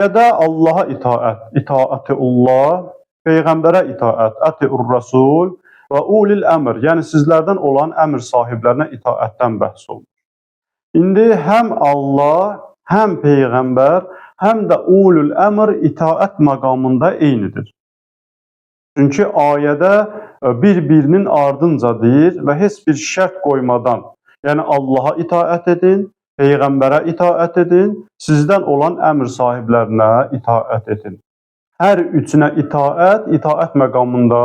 Ayədə Allaha itaət, itaətiullah, Peyğəmbərə itaət, ətiur rəsul və ulil əmr, yəni sizlərdən olan əmr sahiblərinə itaətdən bəhs olunur. İndi həm Allah, həm Peyğəmbər, həm də ulul əmr itaət məqamında eynidir. Çünki ayədə bir-birinin ardınca deyir və heç bir şərt qoymadan, yəni Allaha itaət edin, Peyğəmbərə itaət edin, sizdən olan əmr sahiblərinə itaət edin. Hər üçünə itaət məqamında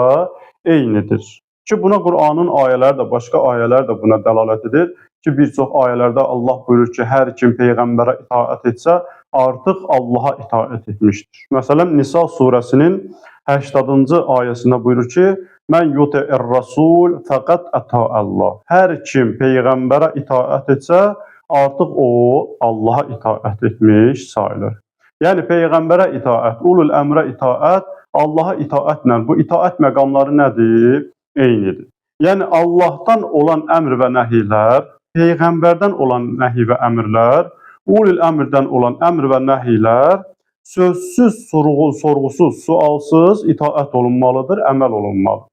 eynidir. Ki, buna Qur'anın ayələri də, başqa ayələr də buna dəlalət edir. Ki, bir çox ayələrdə Allah buyurur ki, hər kim Peyğəmbərə itaət etsə, artıq Allaha itaət etmişdir. Məsələn, Nisa surəsinin 80-cı ayəsində buyurur ki, mən yuti'ir rasul fəqət ata'allah. Hər kim Peyğəmbərə itaət etsə, artıq o Allaha itaət etmiş sayılır. Yəni Peyğəmbərə itaət, ulul əmrə itaət, Allaha itaətlə bu itaət məqamları nədir? Eynidir. Yəni Allahdan olan əmr və nəhilər, Peyğəmbərdən olan nəhi və əmrlər, ulul əmrdən olan əmr və nəhilər sözsüz, sorğusuz, sualsız itaət olunmalıdır, əməl olunmalıdır.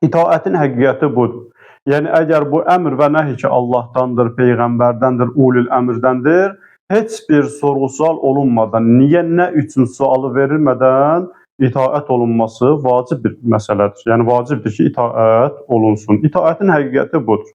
İtaətin həqiqəti budur. Yəni əgər bu əmr və nəhi ki Allahdandır, Peyğəmbərdəndir, ulul əmrdəndir, heç bir sorğu-sual olunmadan, niyə, nə üçün sualı verilmədən itaət olunması vacib bir məsələdir. Yəni vacibdir ki, itaət olunsun. İtaətin həqiqəti budur.